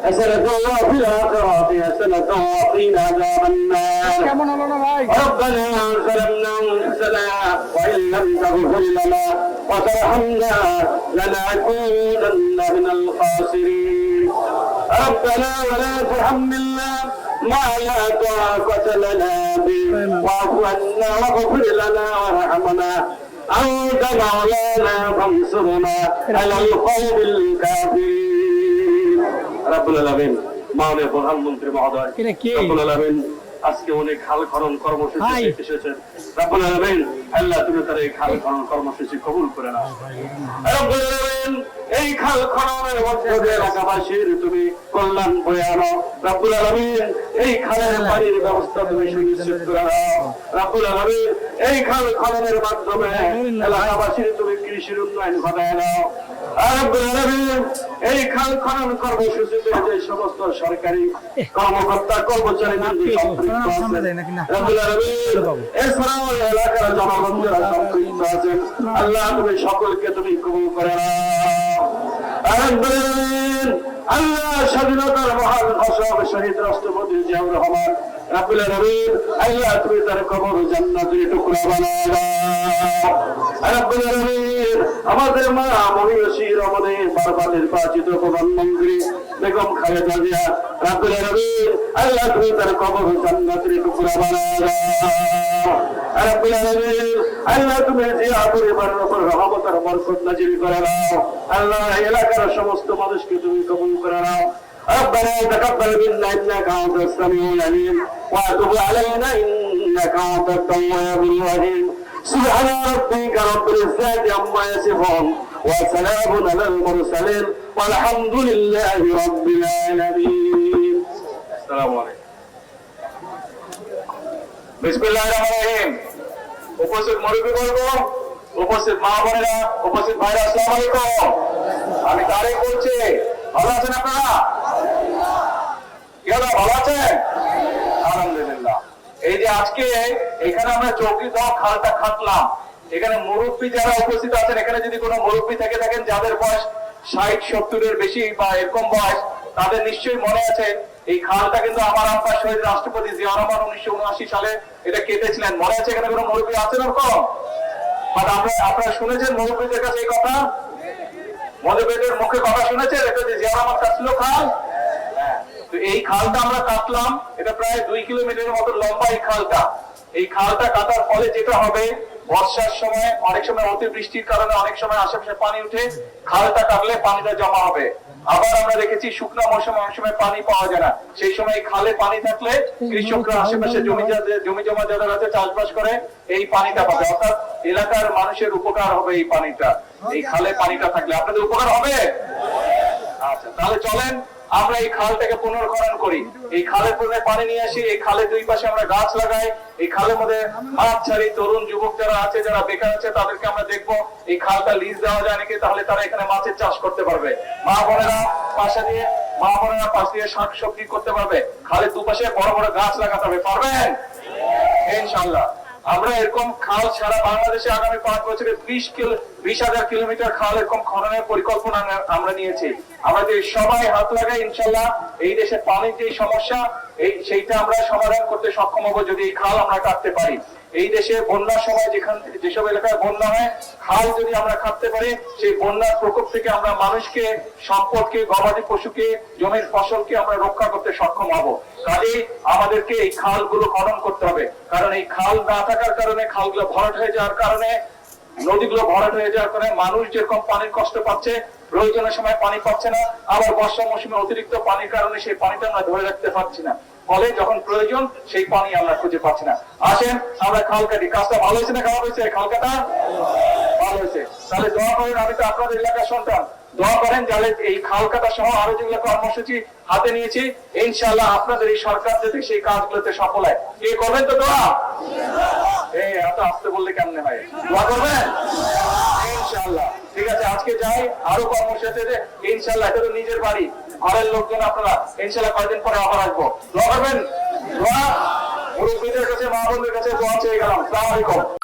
حسنة وفي الآخرة حسنة وقنا عذاب النار ربنا ظلمنا أنفسنا وإن لم تغفر لنا وترحمنا لنكونن من الخاسرين ربنا ولا تحملنا ما لا طاقة لنا به واعف عنا واغفر لنا وارحمنا أنت مولانا فانصرنا على القوم الكافرين رب العالمين মাননীয় প্রধানমন্ত্রী মহোদয় রব্বুল আলামিন আজকে অনেক খাল খনন কর্মসূচি এসেছেন রব্বুল আলামিন আল্লাহ তুমি তার এই খাল খনন কর্মসূচি কবুল করে নাও রব্বুল আলামিন এই খাল খননের মধ্যে দিয়ে এলাকাবাসীর তুমি কল্যাণ বয়ে আনো রব্বুল আলামিন এই খালের পানির ব্যবস্থা তুমি সুনিশ্চিত করে নাও রব্বুল আলামিন এই খাল খননের মাধ্যমে এলাকাবাসীর তুমি কৃষির উন্নয়ন ঘটায় নাও রব্বুল আলামিন এই খাল খনন কর্মসূচিতে যে সমস্ত সরকারি কর্মকর্তা কর্মচারী এছাড়াও এলাকার জনগণ যারা সম্পৃক্ত আছেন আল্লাহ তুমি সকলকে তুমি কবুল করে নাও আল্লাহ স্বাধীনতার মহান ঘোষক শহীদ রাষ্ট্রপতি জিয়াউর রহমান রব্বুল আলামিন আল্লাহ তুমি তার কবর জান্নাতের টুকরা বানাও রব্বুল আলামিন আমাদের মা মহিষীর আমাদের বারবার নির্বাচিত প্রধানমন্ত্রী বেগম খালেদা জিয়া রব্বুল আলামিন আল্লাহ তুমি তার কবর জান্নাতের টুকরা বানাও রব্বুল আলামিন আল্লাহ তুমি জিয়া পরিবারের উপর রহমতের বরকত নাযিল করে দাও আল্লাহ এলাকার সমস্ত মানুষকে তুমি কবুল করে নাও ربنا تقبل منا انك انت السميع العليم وتب علينا انك انت التواب الرحيم سبحان ربك رب العزة عما يصفون وسلام على المرسلين والحمد لله رب العالمين السلام عليكم بسم الله الرحمن الرحيم উপস্থিত মুরব্বি বর্গ উপস্থিত মা বোনেরা উপস্থিত ভাইরা আসসালামু আলাইকুম আমি তারিক বলছি ভালো আছেন আপনারা ভালো আছেন আলহামদুলিল্লাহ এই যে আজকে এখানে আমরা চৌকি দাও খালটা খাটলাম এখানে মুরব্বী যারা উপস্থিত আছেন এখানে যদি কোনো মুরব্বী থেকে থাকেন যাদের বয়স 60-70 এর বেশি বা এরকম বয়স তাদের নিশ্চয়ই মনে আছে এই খালটা কিন্তু আমার আব্বা শহীদ রাষ্ট্রপতি জিয়াউর রহমান 1979 সালে এটা কেটেছিলেন মনে আছে এখানে কোনো মুরব্বী আছেন ওরকম আপনারা শুনেছেন মুরব্বীদের কাছে এই কথা মুরব্বীদের মুখে কথা শুনেছেন এটা যে জিয়াউর রহমান কাটছিল খাল তো এই খালটা আমরা কাটলাম এটা প্রায় 2 কিলোমিটারের মতো লম্বা এই খালটা কাটার ফলে যেটা হবে বর্ষার সময় অনেক সময় অতিবৃষ্টির কারণে অনেক সময় আশেপাশে পানি উঠে খালটা কাটলে পানিটা জমা হবে আবার আমরা দেখেছি শুকনো মৌসুমে অনেক সময় পানি পাওয়া যায় না সেই সময় খালে পানি থাকলে কৃষকরা আশেপাশে জমি জমা যাদের আছে চাষবাস করে এই পানিটা পাবে অর্থাৎ এলাকার মানুষের উপকার হবে এই পানিটা এই খালে পানিটা থাকলে আপনাদের উপকার হবে আচ্ছা তাহলে চলেন আমরা এই খালটাকে পুনর্খনন করি এই খালের পরে পানি নিয়ে আসি এই খালের দুই পাশে আমরা গাছ লাগাই এই খালের মধ্যে মাছ ছাড়ি তরুণ যুবক যারা আছে যারা বেকার আছে তাদেরকে আমরা দেখবো এই খালটা লিজ দেওয়া যায় নাকি তাহলে তারা এখানে মাছের চাষ করতে পারবে মা বোনেরা পাশ দিয়ে শাকসবজি করতে পারবে খালের দুপাশে বড় বড় গাছ লাগাতে হবে পারবেন ইনশাআল্লাহ আমরা এরকম খাল সারা বাংলাদেশে আগামী 5 বছরে 20,000 কিলোমিটার খাল এরকম খননের পরিকল্পনা আমরা নিয়েছি আমরা যে সবাই হাত লাগাই ইনশাআল্লাহ এই দেশে পানির যে সমস্যা সেইটা আমরা সমাধান করতে সক্ষম হব যদি এই খাল আমরা কাটতে পারি এই দেশে বন্যার সময় যেসব এলাকায় বন্যা হয় খাল যদি আমরা কাটতে পারি সেই বন্যার প্রকোপ থেকে আমরা মানুষকে সম্পদকে গবাদি পশুকে জমির ফসলকে আমরা রক্ষা করতে সক্ষম হব কাজেই আমাদেরকে এই খালগুলো খনন করতে হবে কারণ এই খাল না থাকার কারণে খালগুলো ভরাট হয়ে যাওয়ার কারণে নদীগুলো ভরাট হয়ে যাওয়ার কারণে মানুষ যেরকম পানির কষ্ট পাচ্ছে প্রয়োজনের সময় পানি পাচ্ছে না আবার বর্ষা মৌসুমে অতিরিক্ত পানির কারণে সেই পানিটা আমরা ধরে রাখতে পারছি না ফলে যখন প্রয়োজন সেই পানি আমরা খুঁজে পাচ্ছি না আসেন আমরা খাল কাটি কাজটা ভালো হয়েছে না খারাপ হয়েছে খাল কাটা ভালো হয়েছে তাহলে দোয়া করেন আমি তো আপনাদের এলাকার সন্তান দোয়া করেন যাহলে এই খাল কাটা সহ আরো যেগুলো কর্মসূচি হাতে নিয়েছি ইনশাআল্লাহ আপনাদের এই সরকার যাতে সেই কাজগুলোতে সফল হয় কে করবেন তো দোয়া এত আসতে বললে কেমনে হয় দোয়া করবেন ইনশাআল্লাহ ঠিক আছে আজকে যাই আরো কর্মসূচিতে ইনশাআল্লাহ এটা তো নিজের বাড়ি ঘরের লোকজন আপনারা ইনশাআল্লাহ কয়েকদিন পরে আবার আসবো দোয়া করবেন দোয়া মুরব্বীদের কাছে মা বোনদের কাছে দোয়া চেয়ে গেলাম আসসালামু আলাইকুম